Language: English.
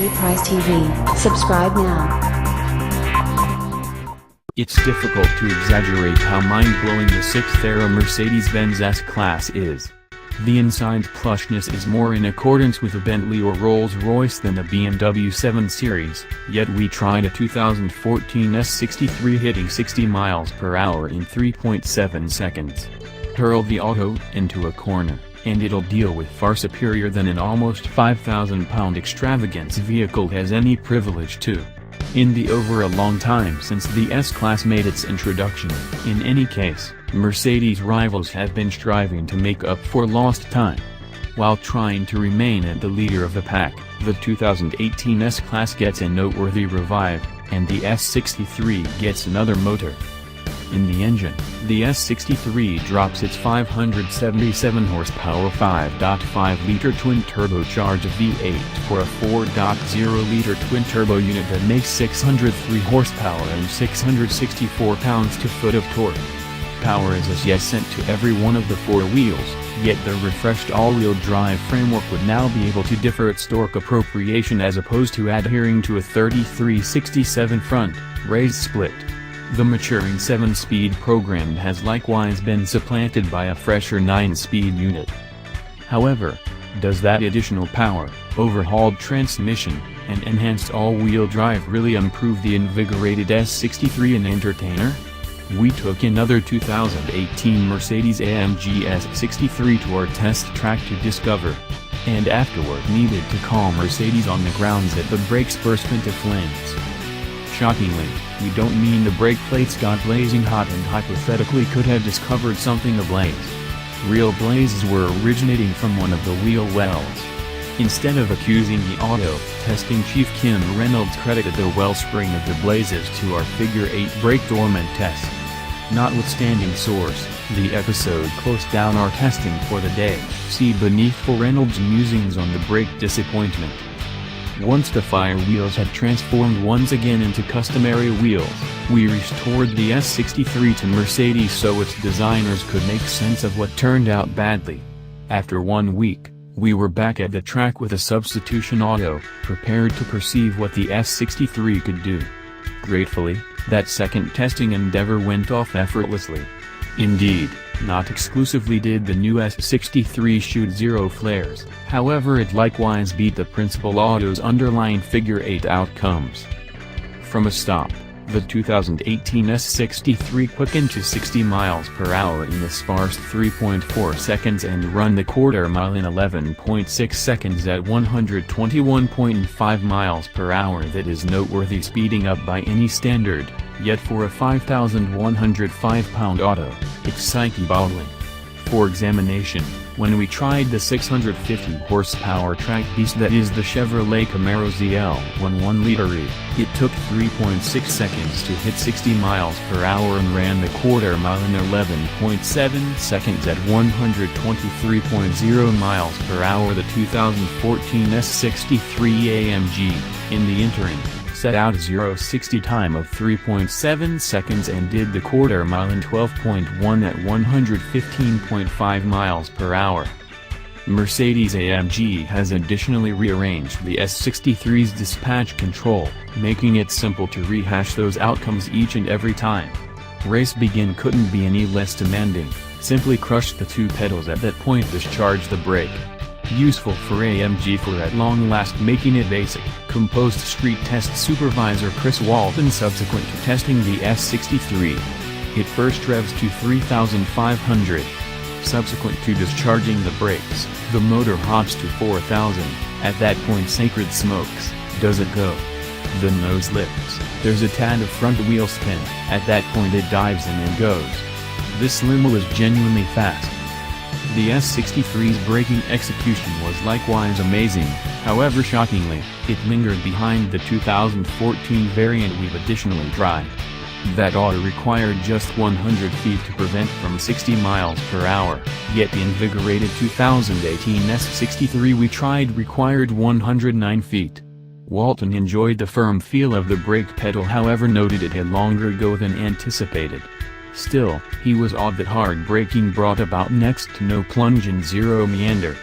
S63 Price TV. Subscribe now. It's difficult to exaggerate how mind-blowing the 6th era Mercedes-Benz S-Class is. The inside plushness is more in accordance with a Bentley or Rolls-Royce than the BMW 7 Series, yet we tried a 2014 S63 hitting 60 miles per hour in 3.7 seconds. Hurl the auto into a corner, and it'll deal with far superior than an almost 5,000-pound extravagance vehicle has any privilege to. In the over a long time since the S-Class made its introduction, in any case, Mercedes rivals have been striving to make up for lost time. While trying to remain at the leader of the pack, the 2018 S-Class gets a noteworthy revive, and the S63 gets another motor. In the engine, the S63 drops its 577 horsepower 5.5-liter twin-turbocharged V8 for a 4.0-liter twin-turbo unit that makes 603 horsepower and 664 pounds-to-foot of torque. Power is as yet sent to every one of the four wheels, yet the refreshed all-wheel drive framework would now be able to differ its torque appropriation as opposed to adhering to a 33/67 front, raised split. The maturing 7-speed program has likewise been supplanted by a fresher 9-speed unit. However, does that additional power, overhauled transmission, and enhanced all-wheel drive really improve the invigorated S63 an entertainer? We took another 2018 Mercedes-AMG S63 to our test track to discover, and afterward needed to call Mercedes on the grounds that the brakes burst into flames. Shockingly, we don't mean the brake plates got blazing hot and hypothetically could have discovered something ablaze. Real blazes were originating from one of the wheel wells. Instead of accusing the auto testing chief Kim Reynolds credited the wellspring of the blazes to our figure 8 brake dormant test. Notwithstanding source, the episode closed down our testing for the day. See beneath for Reynolds' musings on the brake disappointment. Once the fire wheels had transformed once again into customary wheels, we restored the S63 to Mercedes so its designers could make sense of what turned out badly. After 1 week, we were back at the track with a substitution auto, prepared to perceive what the S63 could do. Gratefully, that second testing endeavor went off effortlessly. Indeed, not exclusively did the new S63 shoot zero flares, however it likewise beat the principal auto's underlying figure 8 outcomes. From a stop, the 2018 S63 quickened to 60 miles per hour in the sparse 3.4 seconds and run the quarter mile in 11.6 seconds at 121.5 miles per hour. That is noteworthy speeding up by any standard, yet for a 5,105-pound auto, it's psyche-boggling. For examination, when we tried the 650 horsepower track beast that is the Chevrolet Camaro ZL 1.1-liter E, it took 3.6 seconds to hit 60 miles per hour and ran the quarter mile in 11.7 seconds at 123.0 miles per hour. The 2014 S63 AMG, in the interim, set out a 0-60 time of 3.7 seconds and did the quarter mile in 12.1 at 115.5 miles per hour. Mercedes-AMG has additionally rearranged the S63's dispatch control, making it simple to rehash those outcomes each and every time. Race begin couldn't be any less demanding. Simply crush the two pedals at that point, discharge the brake. Useful for AMG for at long last, making it basic, composed street test supervisor Chris Walton subsequent to testing the S63. It first revs to 3,500. Subsequent to discharging the brakes, the motor hops to 4,000, at that point sacred smokes, does it go? The nose lifts, there's a tad of front wheel spin, at that point it dives in and goes. This limo is genuinely fast. The S63's braking execution was likewise amazing, however shockingly, it lingered behind the 2014 variant we've additionally tried. That auto required just 100 feet to prevent from 60 miles per hour, yet the invigorated 2018 S63 we tried required 109 feet. Walton enjoyed the firm feel of the brake pedal, however noted it had longer go than anticipated. Still, he was awed that hard braking brought about next to no plunge and zero meander.